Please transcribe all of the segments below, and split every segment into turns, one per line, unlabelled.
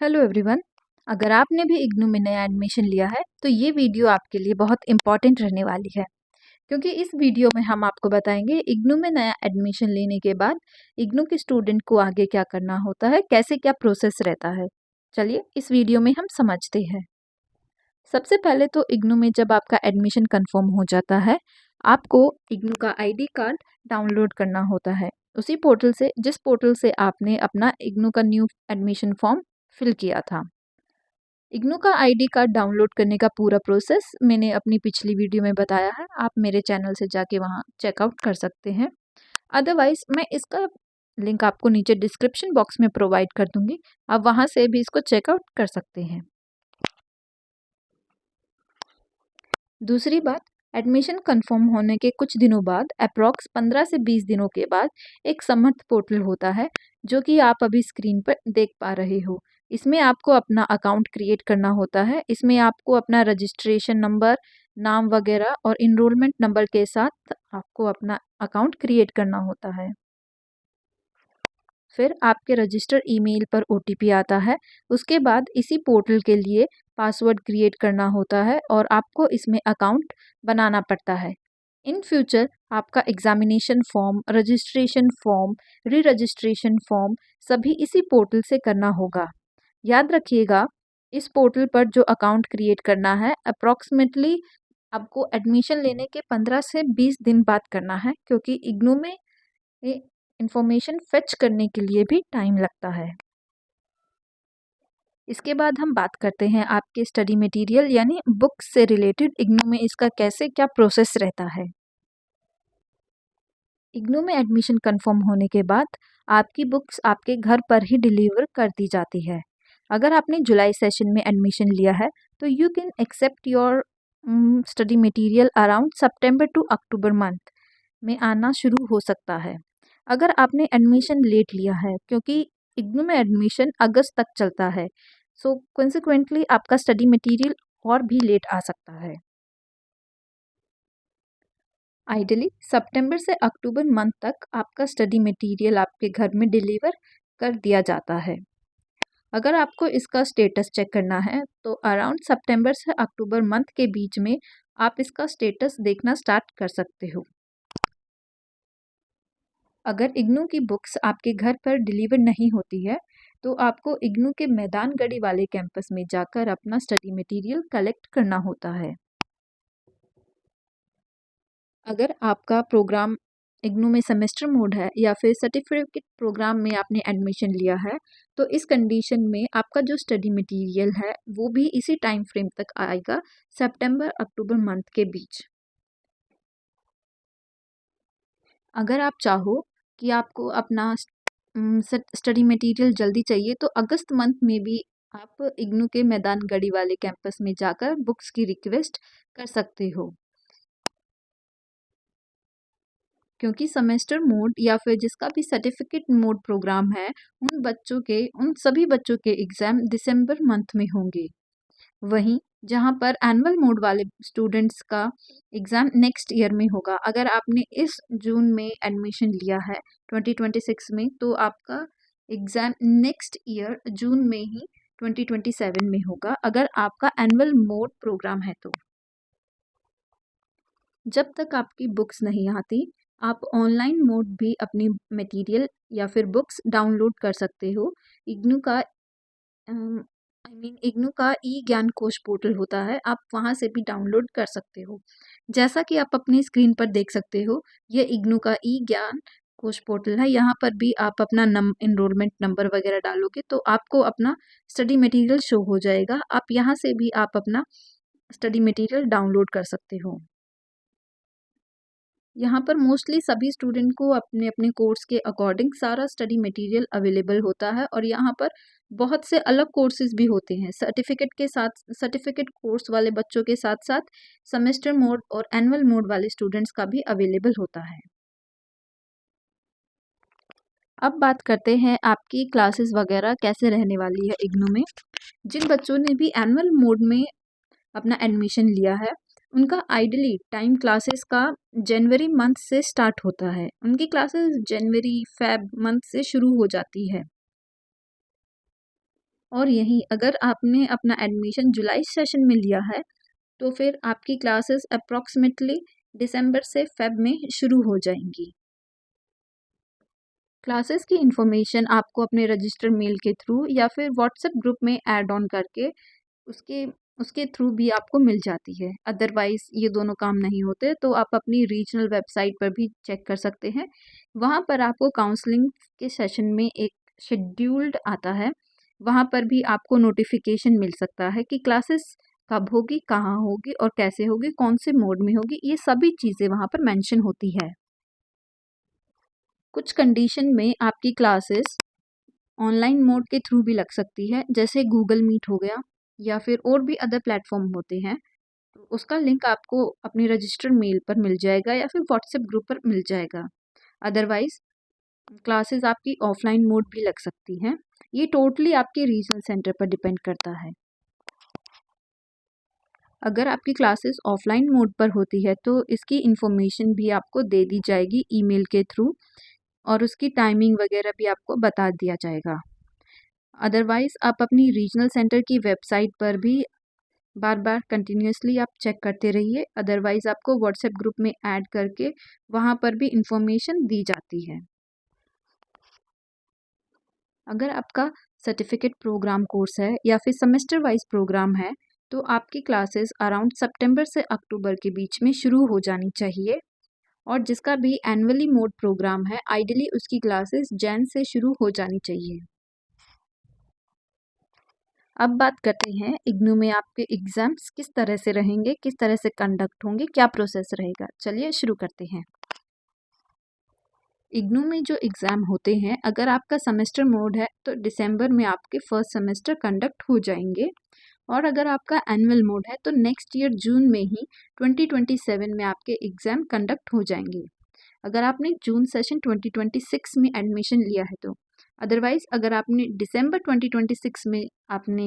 Hello everyone. अगर आपने भी इग्नू में नया एडमिशन लिया है तो ये वीडियो आपके लिए बहुत इम्पॉर्टेंट रहने वाली है, क्योंकि इस वीडियो में हम आपको बताएंगे इग्नू में नया एडमिशन लेने के बाद इग्नू के स्टूडेंट को आगे क्या करना होता है, कैसे क्या प्रोसेस रहता है। चलिए इस वीडियो में हम समझते हैं। सबसे पहले तो इग्नू में जब आपका एडमिशन कंफर्म हो जाता है, आपको इग्नू का आईडी कार्ड डाउनलोड करना होता है, उसी पोर्टल से जिस पोर्टल से आपने अपना इग्नू का न्यू एडमिशन फॉर्म फिल किया था। इग्नू का आईडी कार्ड डाउनलोड करने का पूरा प्रोसेस मैंने अपनी पिछली वीडियो में बताया है, आप मेरे चैनल से जाके वहाँ चेकआउट कर सकते हैं। अदरवाइज मैं इसका लिंक आपको नीचे डिस्क्रिप्शन बॉक्स में प्रोवाइड कर दूंगी, आप वहाँ से भी इसको चेकआउट कर सकते हैं। दूसरी बात, एडमिशन कंफर्म होने के कुछ दिनों बाद अप्रॉक्स 15 से 20 दिनों के बाद एक समर्थ पोर्टल होता है, जो कि आप अभी स्क्रीन पर देख पा रहे हो। इसमें आपको अपना अकाउंट क्रिएट करना होता है। इसमें आपको अपना रजिस्ट्रेशन नंबर, नाम वगैरह और इनरोलमेंट नंबर के साथ आपको अपना अकाउंट क्रिएट करना होता है। फिर आपके रजिस्टर ईमेल पर ओटीपी आता है। उसके बाद इसी पोर्टल के लिए पासवर्ड क्रिएट करना होता है और आपको इसमें अकाउंट बनाना पड़ता है। इन फ्यूचर आपका एग्जामिनेशन फॉर्म, रजिस्ट्रेशन फॉर्म, री रजिस्ट्रेशन फॉर्म सभी इसी पोर्टल से करना होगा। याद रखिएगा, इस पोर्टल पर जो अकाउंट क्रिएट करना है अप्रॉक्सीमेटली आपको एडमिशन लेने के 15 से 20 दिन बाद करना है, क्योंकि इग्नू में ये इंफॉर्मेशन फेच करने के लिए भी टाइम लगता है। इसके बाद हम बात करते हैं आपके स्टडी मटेरियल यानी बुक्स से रिलेटेड इग्नू में इसका कैसे क्या प्रोसेस रहता है। इग्नू में एडमिशन कंफर्म होने के बाद आपकी बुक्स आपके घर पर ही डिलीवर कर दी जाती है। अगर आपने जुलाई सेशन में एडमिशन लिया है तो you can accept your study material around September to October month में आना शुरू हो सकता है। अगर आपने एडमिशन लेट लिया है, क्योंकि इग्नू में एडमिशन अगस्त तक चलता है, सो कॉन्सिक्वेंटली आपका स्टडी मटेरियल और भी लेट आ सकता है। आइडली सितंबर से अक्टूबर मंथ तक आपका स्टडी मटेरियल आपके घर में डिलीवर कर दिया जाता है। अगर आपको इसका स्टेटस चेक करना है तो अराउंड सितंबर से अक्टूबर मंथ के बीच में आप इसका स्टेटस देखना स्टार्ट कर सकते हो। अगर इग्नू की बुक्स आपके घर पर डिलीवर नहीं होती है तो आपको इग्नू के मैदान गढ़ी वाले कैंपस में जाकर अपना स्टडी मटेरियल कलेक्ट करना होता है। अगर आपका प्रोग्राम इग्नू में सेमेस्टर मोड है या फिर सर्टिफिकेट प्रोग्राम में आपने एडमिशन लिया है तो इस कंडीशन में आपका जो स्टडी मटेरियल है वो भी इसी टाइम फ्रेम तक आएगा, सितंबर अक्टूबर मंथ के बीच। अगर आप चाहो कि आपको अपना स्टडी मटेरियल जल्दी चाहिए तो अगस्त मंथ में भी आप इग्नू के मैदान गढ़ी वाले कैंपस में जाकर बुक्स की रिक्वेस्ट कर सकते हो, क्योंकि सेमेस्टर मोड या फिर जिसका भी सर्टिफिकेट मोड प्रोग्राम है उन सभी बच्चों के एग्ज़ाम दिसंबर मंथ में होंगे। वहीं जहां पर एनुअल मोड वाले स्टूडेंट्स का एग्ज़ाम नेक्स्ट ईयर में होगा। अगर आपने इस जून में एडमिशन लिया है 2026 में तो आपका एग्ज़ाम नेक्स्ट ईयर जून में ही 2027 में होगा, अगर आपका एनुअल मोड प्रोग्राम है तो। जब तक आपकी बुक्स नहीं आती आप ऑनलाइन मोड भी अपनी मटेरियल या फिर बुक्स डाउनलोड कर सकते हो। इग्नू का इग्नू का ई ज्ञान कोश पोर्टल होता है, आप वहाँ से भी डाउनलोड कर सकते हो। जैसा कि आप अपनी स्क्रीन पर देख सकते हो, ये इग्नू का ई ज्ञान कोश पोर्टल है। यहाँ पर भी आप अपना इनरोलमेंट नंबर वगैरह डालोगे तो आपको अपना स्टडी मटेरियल शो हो जाएगा। आप यहाँ से भी आप अपना स्टडी मटेरियल डाउनलोड कर सकते हो। यहाँ पर मोस्टली सभी स्टूडेंट को अपने अपने कोर्स के अकॉर्डिंग सारा स्टडी मटेरियल अवेलेबल होता है, और यहाँ पर बहुत से अलग कोर्सेज भी होते हैं। सर्टिफिकेट के साथ सर्टिफिकेट कोर्स वाले बच्चों के साथ साथ सेमेस्टर मोड और एनुअल मोड वाले स्टूडेंट्स का भी अवेलेबल होता है। अब बात करते हैं आपकी क्लासेस वगैरह कैसे रहने वाली है इग्नू में। जिन बच्चों ने भी एनुअल मोड में अपना एडमिशन लिया है उनका आइडली टाइम क्लासेस का जनवरी मंथ से स्टार्ट होता है। उनकी क्लासेस जनवरी फेब मंथ से शुरू हो जाती है। और यहीं अगर आपने अपना एडमिशन जुलाई सेशन में लिया है तो फिर आपकी क्लासेस अप्रॉक्सीमेटली दिसंबर से फेब में शुरू हो जाएंगी। क्लासेस की इन्फॉर्मेशन आपको अपने रजिस्टर मेल के थ्रू या फिर व्हाट्सएप ग्रुप में ऐड ऑन करके उसके उसके थ्रू भी आपको मिल जाती है। अदरवाइज़ ये दोनों काम नहीं होते तो आप अपनी रीजनल वेबसाइट पर भी चेक कर सकते हैं। वहाँ पर आपको काउंसलिंग के सेशन में एक शेड्यूल्ड आता है, वहाँ पर भी आपको नोटिफिकेशन मिल सकता है कि क्लासेस कब होगी, कहाँ होगी और कैसे होगी, कौन से मोड में होगी, ये सभी चीज़ें वहाँ पर मेंशन होती है। कुछ कंडीशन में आपकी क्लासेस ऑनलाइन मोड के थ्रू भी लग सकती है, जैसे गूगल मीट हो गया या फिर और भी अदर प्लेटफॉर्म होते हैं। तो उसका लिंक आपको अपनी रजिस्टर्ड मेल पर मिल जाएगा या फिर व्हाट्सएप ग्रुप पर मिल जाएगा। अदरवाइज क्लासेस आपकी ऑफलाइन मोड भी लग सकती हैं। ये टोटली आपके रीजनल सेंटर पर डिपेंड करता है। अगर आपकी क्लासेस ऑफलाइन मोड पर होती है तो इसकी इन्फॉर्मेशन भी आपको दे दी जाएगी ईमेल के थ्रू और उसकी टाइमिंग वगैरह भी आपको बता दिया जाएगा। अदरवाइज़ आप अपनी रीजनल सेंटर की वेबसाइट पर भी बार बार कंटिन्यूसली आप चेक करते रहिए। अदरवाइज़ आपको व्हाट्सएप ग्रुप में ऐड करके वहाँ पर भी इंफॉर्मेशन दी जाती है। अगर आपका सर्टिफिकेट प्रोग्राम कोर्स है या फिर सेमेस्टर वाइज प्रोग्राम है तो आपकी क्लासेस अराउंड सितंबर से अक्टूबर के बीच में शुरू हो जानी चाहिए। और जिसका भी एनुअली मोड प्रोग्राम है आइडियली उसकी क्लासेस जैन से शुरू हो जानी चाहिए। अब बात करते हैं इग्नू में आपके एग्ज़ाम्स किस तरह से रहेंगे, किस तरह से कंडक्ट होंगे, क्या प्रोसेस रहेगा। चलिए शुरू करते हैं। इग्नू में जो एग्ज़ाम होते हैं, अगर आपका सेमेस्टर मोड है तो दिसंबर में आपके फर्स्ट सेमेस्टर कंडक्ट हो जाएंगे और अगर आपका एनुअल मोड है तो नेक्स्ट ईयर जून में ही 2027 में आपके एग्ज़ाम कंडक्ट हो जाएंगे। अगर आपने जून सेशन 2026 में एडमिशन लिया है तो। अदरवाइज़ अगर आपने दिसंबर 2026 में आपने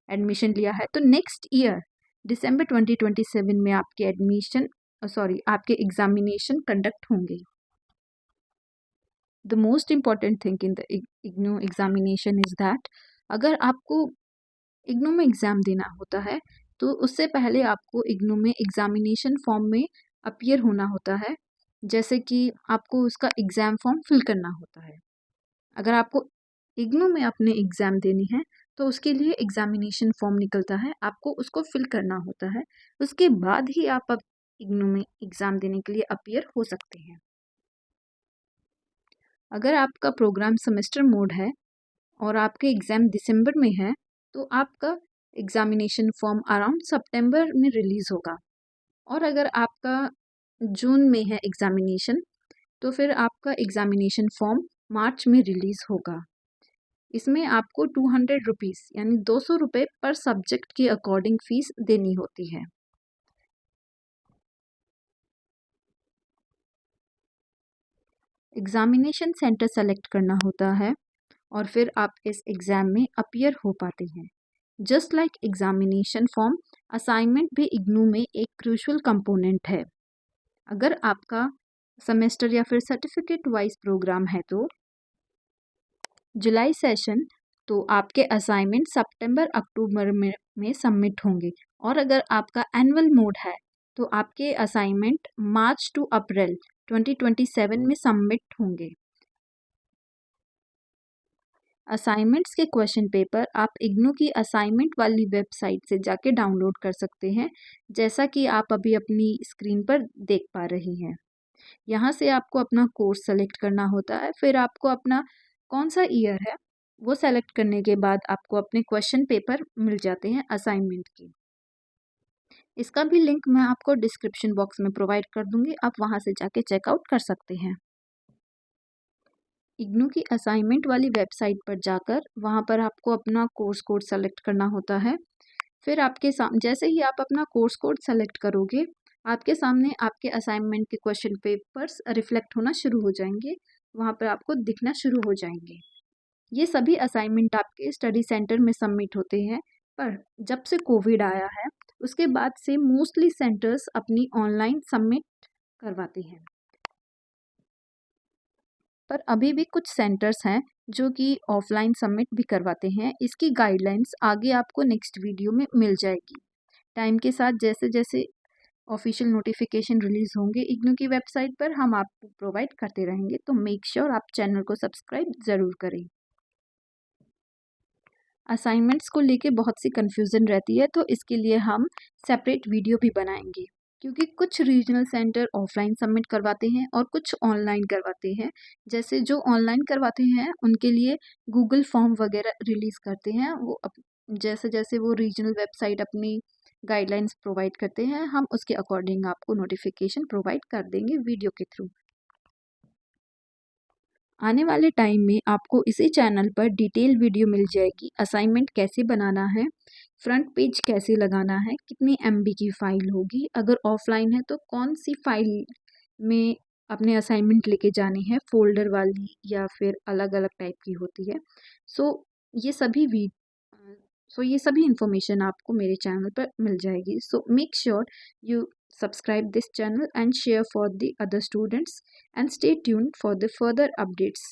एडमिशन लिया है तो नेक्स्ट ईयर दिसंबर 2027 में आपके आपके एग्जामिनेशन कंडक्ट होंगे। The most important thing in the IGNOU examination is that अगर आपको इग्नू में एग्ज़ाम देना होता है तो उससे पहले आपको इग्नू में एग्जामिनेशन फॉर्म में अपीयर होना होता है। जैसे कि आपको उसका एग्ज़ाम फॉर्म फिल करना होता है। अगर आपको इग्नू में अपने एग्ज़ाम देनी है तो उसके लिए एग्ज़ामिनेशन फॉर्म निकलता है, आपको उसको फिल करना होता है। उसके बाद ही आप अब इग्नू में एग्ज़ाम देने के लिए अपीयर हो सकते हैं। अगर आपका प्रोग्राम सेमेस्टर मोड है और आपके एग्ज़ाम दिसंबर में है तो आपका एग्ज़ामिनेशन फॉर्म अराउंड सितंबर में रिलीज़ होगा। और अगर आपका जून में है एग्ज़ामिनेशन तो फिर आपका एग्ज़ामिनेशन फॉर्म मार्च में रिलीज़ होगा। इसमें आपको 200 रुपीज़ यानी 200 रुपये पर सब्जेक्ट के अकॉर्डिंग फ़ीस देनी होती है। एग्ज़ामिनेशन सेंटर सेलेक्ट करना होता है और फिर आप इस एग्ज़ाम में अपीयर हो पाते हैं। Just like examination form, assignment भी इग्नू में एक क्रूशियल कंपोनेंट है। अगर आपका सेमेस्टर या फिर सर्टिफिकेट वाइज प्रोग्राम है तो जुलाई सेशन तो आपके असाइनमेंट सितंबर अक्टूबर में सबमिट होंगे और अगर आपका एनुअल मोड है तो आपके असाइनमेंट मार्च टू अप्रैल 2027 में सबमिट होंगे। असाइनमेंट्स के क्वेश्चन पेपर आप इग्नू की असाइनमेंट वाली वेबसाइट से जाके डाउनलोड कर सकते हैं, जैसा कि आप अभी अपनी स्क्रीन पर देख पा रही हैं। यहाँ से आपको अपना कोर्स सेलेक्ट करना होता है, फिर आपको अपना कौन सा ईयर है वो सेलेक्ट करने के बाद आपको अपने क्वेश्चन पेपर मिल जाते हैं असाइनमेंट के। इसका भी लिंक मैं आपको डिस्क्रिप्शन बॉक्स में प्रोवाइड कर दूंगी, आप वहाँ से जाके चेकआउट कर सकते हैं। इग्नू की असाइनमेंट वाली वेबसाइट पर जाकर वहाँ पर आपको अपना कोर्स कोड सेलेक्ट करना होता है। फिर आपके सामने जैसे ही आप अपना कोर्स कोड सेलेक्ट करोगे आपके सामने आपके असाइनमेंट के क्वेश्चन पेपर्स रिफ्लेक्ट होना शुरू हो जाएंगे, वहाँ पर आपको दिखना शुरू हो जाएंगे। ये सभी असाइनमेंट आपके स्टडी सेंटर में सबमिट होते हैं, पर जब से कोविड आया है उसके बाद से मोस्टली सेंटर्स अपनी ऑनलाइन सबमिट करवाते हैं। पर अभी भी कुछ सेंटर्स हैं जो कि ऑफलाइन सबमिट भी करवाते हैं। इसकी गाइडलाइंस आगे आपको नेक्स्ट वीडियो में मिल जाएगी। टाइम के साथ जैसे जैसे ऑफिशियल नोटिफिकेशन रिलीज होंगे इग्नू की वेबसाइट पर, हम आपको प्रोवाइड करते रहेंगे। तो मेक श्योर आप चैनल को सब्सक्राइब ज़रूर करें। असाइनमेंट्स को लेके बहुत सी कन्फ्यूज़न रहती है, तो इसके लिए हम सेपरेट वीडियो भी बनाएंगे, क्योंकि कुछ रीजनल सेंटर ऑफलाइन सबमिट करवाते हैं और कुछ ऑनलाइन करवाते हैं। जैसे जो ऑनलाइन करवाते हैं उनके लिए गूगल फॉर्म वगैरह रिलीज़ करते हैं। वो जैसे जैसे वो रीजनल वेबसाइट अपनी गाइडलाइंस प्रोवाइड करते हैं, हम उसके अकॉर्डिंग आपको नोटिफिकेशन प्रोवाइड कर देंगे वीडियो के थ्रू। आने वाले टाइम में आपको इसी चैनल पर डिटेल वीडियो मिल जाएगी। असाइनमेंट कैसे बनाना है, फ्रंट पेज कैसे लगाना है, कितनी MB की फ़ाइल होगी, अगर ऑफलाइन है तो कौन सी फाइल में अपने असाइनमेंट लेके जाने हैं, फ़ोल्डर वाली या फिर अलग-अलग टाइप की होती है। सो ये सभी वी अ, ये सभी इन्फॉर्मेशन आपको मेरे चैनल पर मिल जाएगी। So make sure you subscribe this channel and share for the other students, and stay tuned for the further updates.